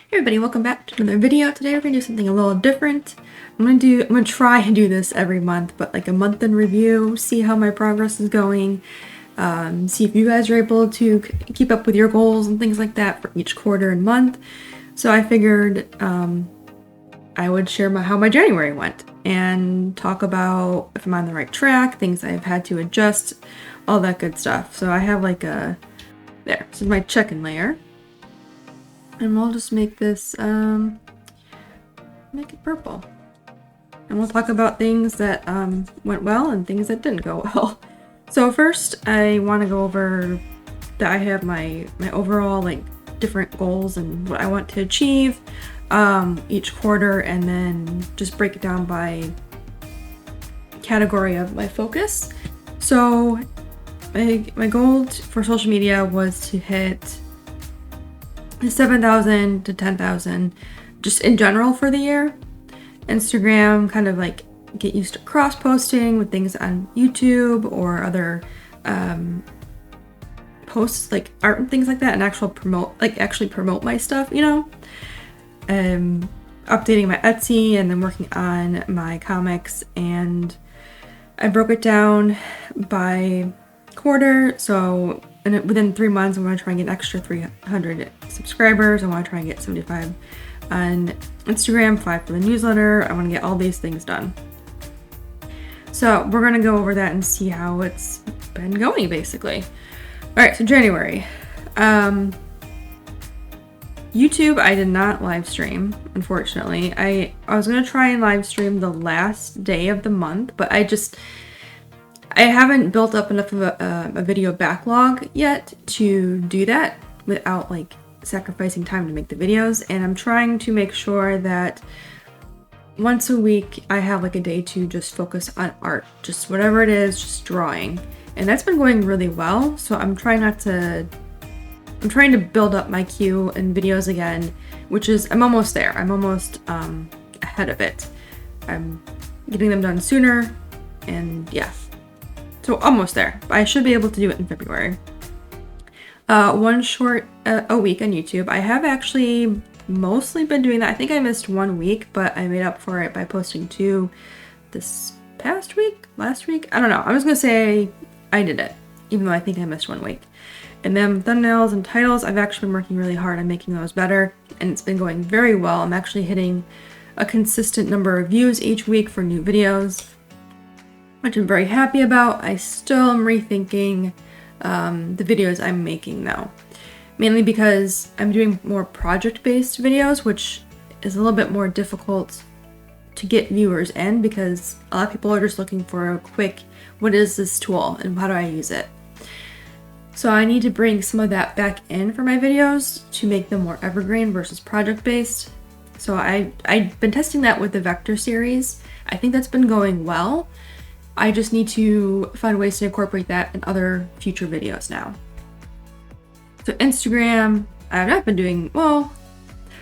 Hey everybody, welcome back to another video. Today we're gonna do something a little different. I'm gonna try and do this every month, but like a month in review, see how my progress is going, see if you guys are able to keep up with your goals and things like that for each quarter and month. So I figured I would share how my January went and talk about if I'm on the right track, things I've had to adjust, all that good stuff. So I have like this is my check-in layer. And we'll just make this, make it purple. And we'll talk about things that went well and things that didn't go well. So first, I want to go over that I have my overall like different goals and what I want to achieve each quarter, and then just break it down by category of my focus. So my goal for social media was to hit 7,000 to 10,000 just in general for the year. Instagram, kind of like get used to cross posting with things on YouTube or other posts like art and things like that, and actually promote my stuff, you know. Updating my Etsy and then working on my comics, and I broke it down by quarter. So within 3 months, I want to try and get an extra 300 subscribers. I want to try and get 75 on Instagram, 5 for the newsletter. I want to get all these things done. So we're going to go over that and see how it's been going, basically. All right, so January. YouTube, I did not live stream, unfortunately. I was going to try and live stream the last day of the month, but I haven't built up enough of a video backlog yet to do that without like sacrificing time to make the videos. And I'm trying to make sure that once a week I have like a day to just focus on art, just whatever it is, just drawing. And that's been going really well. So I'm trying to build up my queue and videos again, I'm almost there. I'm almost ahead of it. I'm getting them done sooner, and yeah. So almost there. I should be able to do it in February. One short a week on YouTube. I have actually mostly been doing that. I think I missed 1 week, but I made up for it by posting 2 this past week, last week. I don't know. I was gonna say I did it, even though I think I missed 1 week. And then thumbnails and titles, I've actually been working really hard on making those better, and it's been going very well. I'm actually hitting a consistent number of views each week for new videos, which I'm very happy about. I still am rethinking the videos I'm making though, mainly because I'm doing more project-based videos, which is a little bit more difficult to get viewers in because a lot of people are just looking for a quick, what is this tool and how do I use it? So I need to bring some of that back in for my videos to make them more evergreen versus project-based. So I've been testing that with the Vector series. I think that's been going well. I just need to find ways to incorporate that in other future videos now. So Instagram, I've not been doing well.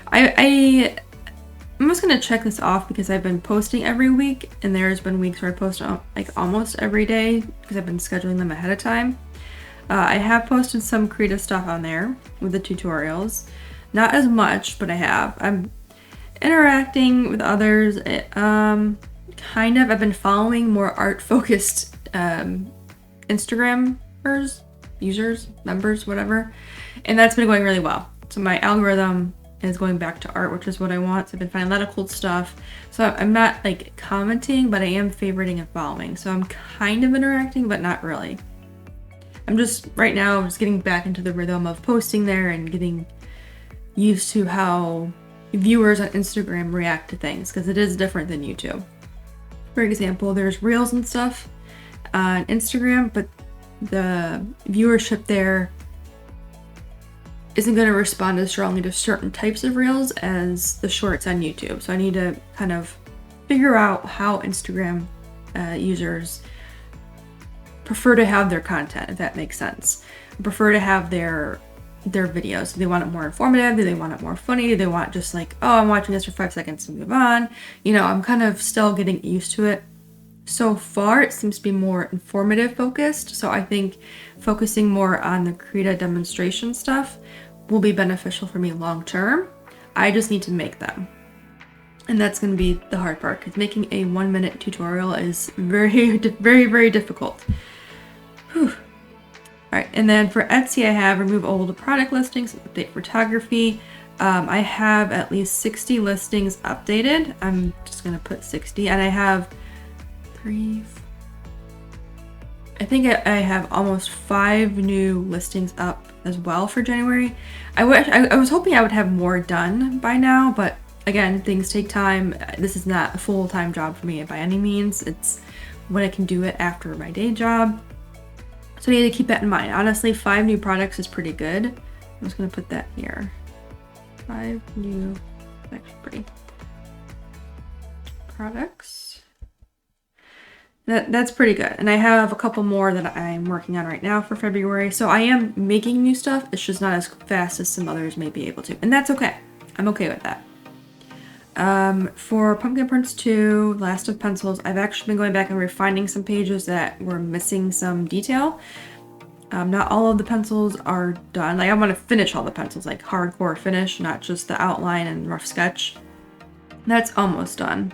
I'm just gonna check this off because I've been posting every week, and there's been weeks where I post like almost every day because I've been scheduling them ahead of time. I have posted some creative stuff on there with the tutorials. Not as much, but I have. I'm interacting with others. Kind of. I've been following more art-focused Instagrammers, users, members, whatever. And that's been going really well. So my algorithm is going back to art, which is what I want. So I've been finding a lot of cool stuff. So I'm not like commenting, but I am favoriting and following. So I'm kind of interacting, but not really. I'm just, right now, just getting back into the rhythm of posting there and getting used to how viewers on Instagram react to things, because it is different than YouTube. For example, there's Reels and stuff on Instagram, but the viewership there isn't going to respond as strongly to certain types of Reels as the shorts on YouTube. So I need to kind of figure out how Instagram users prefer to have their content, if that makes sense. Prefer to have their videos. Do they want it more informative? Do they want it more funny? Do they want just like, oh, I'm watching this for 5 seconds and move on? You know, I'm kind of still getting used to it. So far, it seems to be more informative focused. So I think focusing more on the Krita demonstration stuff will be beneficial for me long term. I just need to make them. And that's going to be the hard part, because making a 1-minute tutorial is very, very difficult. Whew. Alright, and then for Etsy, I have remove old product listings, update photography. I have at least 60 listings updated. I'm just going to put 60, and I have I think I have almost 5 new listings up as well for January. I was hoping I would have more done by now, but again, things take time. This is not a full-time job for me by any means. It's when I can do it after my day job. So I need to keep that in mind. Honestly, 5 new products is pretty good. I'm just gonna put that here. 5 new, actually pretty products. That's pretty good. And I have a couple more that I'm working on right now for February. So I am making new stuff. It's just not as fast as some others may be able to. And that's okay. I'm okay with that. For Pumpkin Prince 2, Last of Pencils, I've actually been going back and refining some pages that were missing some detail. Not all of the pencils are done. Like, I want to finish all the pencils, like hardcore finish, not just the outline and rough sketch. That's almost done.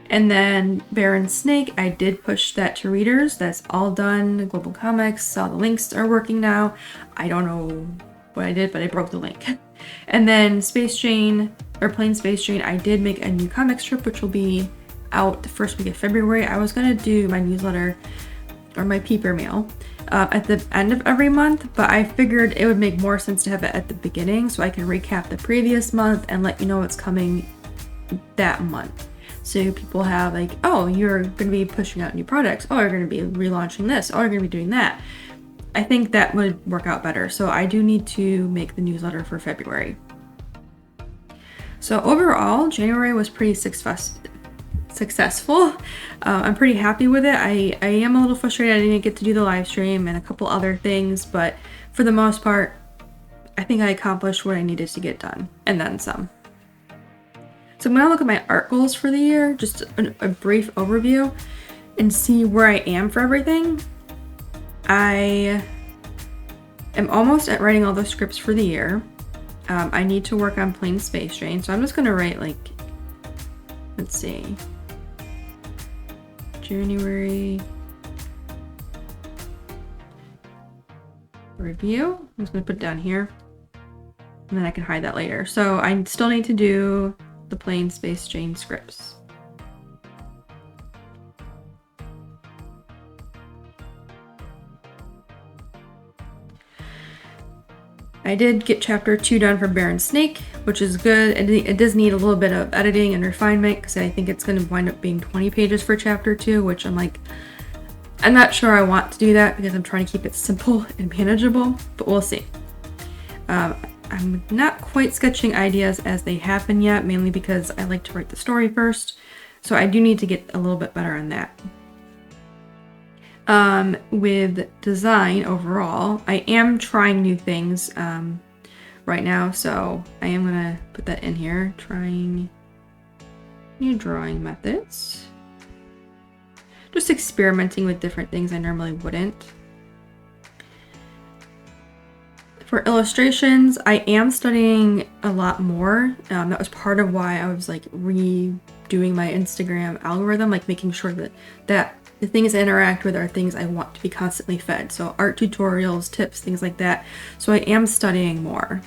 And then Baron Snake, I did push that to readers. That's all done. Global Comics, all the links are working now. I don't know what I did, but I broke the link. And then Space Jane, or Plain Space Jane, I did make a new comic strip, which will be out the first week of February. I was gonna do my newsletter or my Peeper mail at the end of every month, but I figured it would make more sense to have it at the beginning so I can recap the previous month and let you know what's coming that month. So people have like, oh, you're going to be pushing out new products. Oh, you're going to be relaunching this. Oh, you're going to be doing that. I think that would work out better. So I do need to make the newsletter for February. So overall, January was pretty successful. I'm pretty happy with it. I am a little frustrated I didn't get to do the live stream and a couple other things, but for the most part, I think I accomplished what I needed to get done, and then some. So I'm going to look at my art goals for the year, just a brief overview, and see where I am for everything. I am almost at writing all the scripts for the year. I need to work on Plain Space Jane, so I'm just going to write like, let's see, January review. I'm just going to put it down here, and then I can hide that later. So I still need to do the Plain Space Jane scripts. I did get chapter 2 done for Baron Snake, which is good. It does need a little bit of editing and refinement because I think it's going to wind up being 20 pages for chapter 2, which I'm like, I'm not sure I want to do that because I'm trying to keep it simple and manageable, but we'll see. I'm not quite sketching ideas as they happen yet, mainly because I like to write the story first. So I do need to get a little bit better on that. With design overall, I am trying new things right now, so I am gonna put that in here. Trying new drawing methods. Just experimenting with different things I normally wouldn't. For illustrations, I am studying a lot more. That was part of why I was like redoing my Instagram algorithm, like making sure that the things I interact with are things I want to be constantly fed. So art tutorials, tips, things like that. So I am studying more.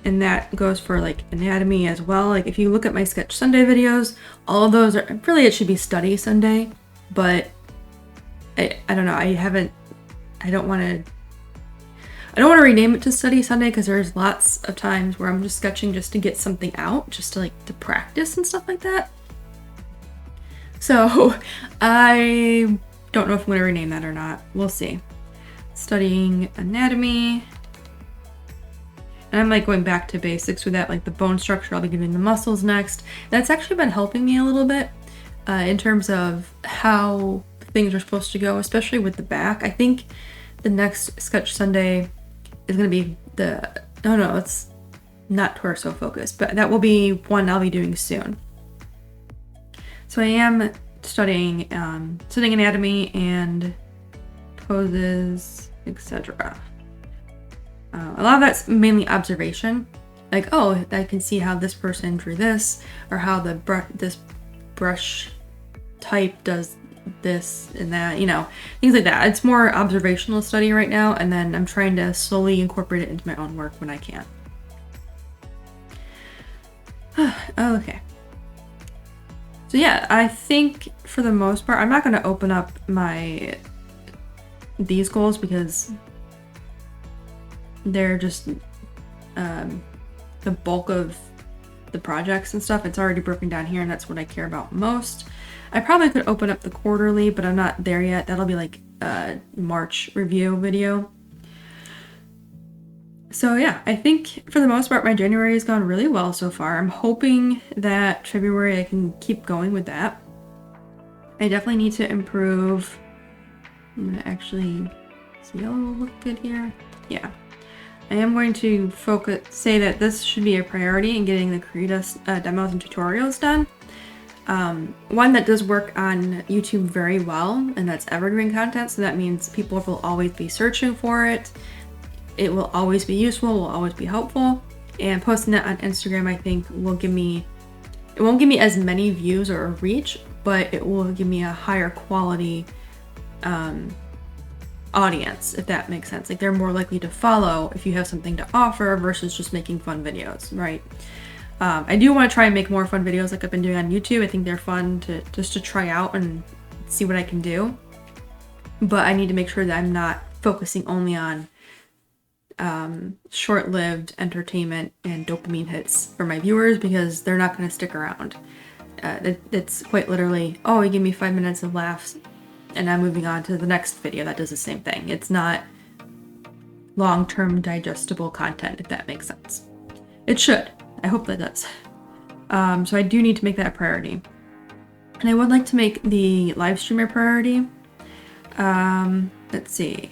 And that goes for like anatomy as well. Like if you look at my Sketch Sunday videos, all of those are, really it should be Study Sunday, but I don't know, I don't want to rename it to Study Sunday because there's lots of times where I'm just sketching just to get something out, just to practice and stuff like that. So I don't know if I'm going to rename that or not. We'll see. Studying anatomy. And I'm like going back to basics with that, like the bone structure. I'll be doing the muscles next. That's actually been helping me a little bit in terms of how things are supposed to go, especially with the back. I think the next Sketch Sunday is going to be it's not torso focused, but that will be one I'll be doing soon. So I am studying anatomy and poses, etc. A lot of that's mainly observation. like, oh, I can see how this person drew this, or how this brush type does this and that, you know, things like that. It's more observational study right now, and then I'm trying to slowly incorporate it into my own work when I can. Okay. So yeah, I think for the most part, I'm not going to open up these goals because they're just the bulk of the projects and stuff. It's already broken down here, and that's what I care about most. I probably could open up the quarterly, but I'm not there yet. That'll be like a March review video. So yeah, I think for the most part, my January has gone really well so far. I'm hoping that February I can keep going with that. I definitely need to improve. I'm gonna actually see yellow will look good here. Yeah. I am going to say that this should be a priority in getting the Krita demos and tutorials done. One that does work on YouTube very well, and that's evergreen content, so that means people will always be searching for it. It will always be useful, will always be helpful, and posting it on Instagram I think will give me, it won't give me as many views or reach, but it will give me a higher quality audience, if that makes sense. Like, they're more likely to follow if you have something to offer versus just making fun videos, right? I do want to try and make more fun videos like I've been doing on YouTube. I think they're fun to try out and see what I can do. But I need to make sure that I'm not focusing only on short-lived entertainment and dopamine hits for my viewers, because they're not going to stick around. It's quite literally, oh, you give me 5 minutes of laughs and I'm moving on to the next video that does the same thing. It's not long-term digestible content, if that makes sense. It should. I hope that does. So I do need to make that a priority. And I would like to make the live stream a priority. Let's see.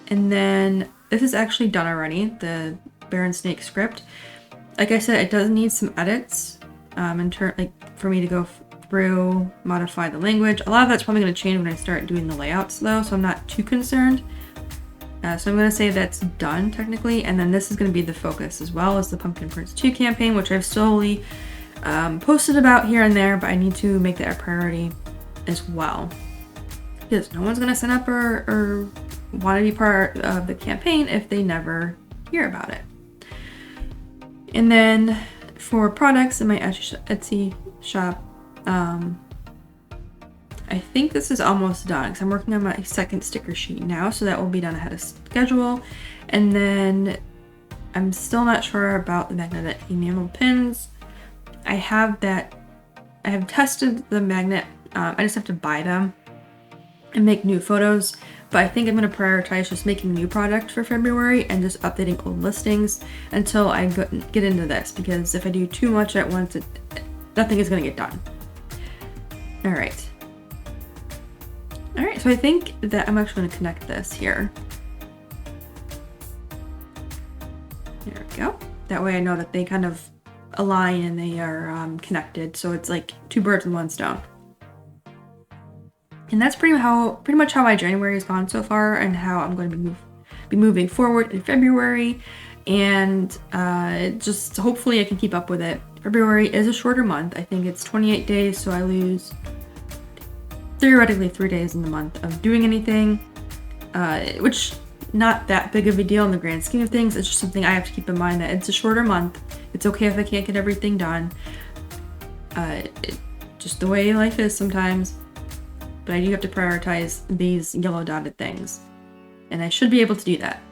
And then this is actually done already, the Bear and Snake script. Like I said, it does need some edits for me to go through, modify the language. A lot of that's probably going to change when I start doing the layouts though, so I'm not too concerned. So I'm going to say that's done technically, and then this is going to be the focus as well as the Pumpkin Prince 2 campaign, which I've slowly posted about here and there, but I need to make that a priority as well. Because no one's going to sign up or want to be part of the campaign if they never hear about it. And then for products in my Etsy shop, I think this is almost done because I'm working on my second sticker sheet now, so that will be done ahead of schedule. And then I'm still not sure about the magnetic enamel pins. I have tested the magnet. I just have to buy them and make new photos, but I think I'm going to prioritize just making new product for February and just updating old listings until I get into this, because if I do too much at once, nothing is going to get done. All right, so I think that I'm actually going to connect this here. There we go. That way I know that they kind of align and they are connected, so it's like two birds with one stone. And that's pretty much how my January has gone so far, and how I'm going to be moving forward in February. And just hopefully I can keep up with it. February is a shorter month. I think it's 28 days, so I lose theoretically 3 days in the month of doing anything, which not that big of a deal in the grand scheme of things. It's just something I have to keep in mind, that it's a shorter month. It's okay if I can't get everything done. Just the way life is sometimes. But I do have to prioritize these yellow dotted things, and I should be able to do that.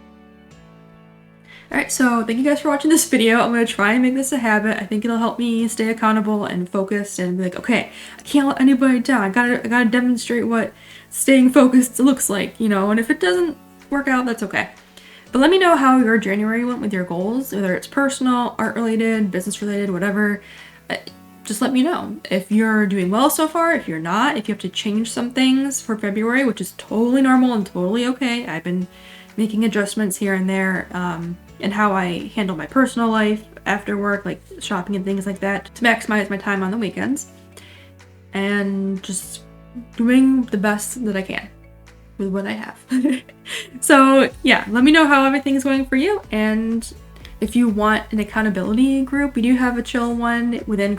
Alright, so thank you guys for watching this video. I'm going to try and make this a habit. I think it'll help me stay accountable and focused and be like, okay, I can't let anybody down. I gotta demonstrate what staying focused looks like, you know, and if it doesn't work out, that's okay. But let me know how your January went with your goals, whether it's personal, art related, business related, whatever. Just let me know if you're doing well so far, if you're not, if you have to change some things for February, which is totally normal and totally okay. I've been making adjustments here and there in how I handle my personal life after work, like shopping and things like that, to maximize my time on the weekends. And just doing the best that I can with what I have. So yeah, let me know how everything's going for you, and If you want an accountability group, we do have a chill one within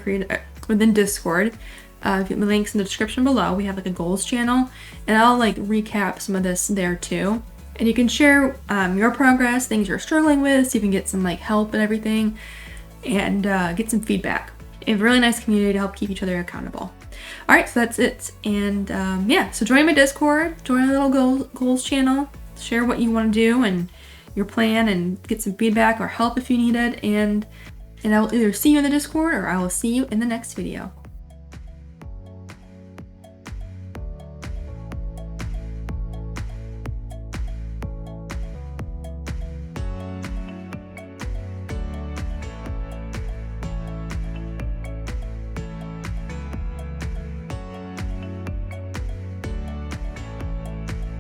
Discord. The links in the description below. We have like a goals channel, and I'll like recap some of this there too. And you can share your progress, things you're struggling with, so you can get some like help and everything, and get some feedback. A really nice community to help keep each other accountable. All right, so that's it. And yeah, so join my Discord, join our little goals channel, share what you want to do and your plan, and get some feedback or help if you need it. And I will either see you in the Discord or I will see you in the next video.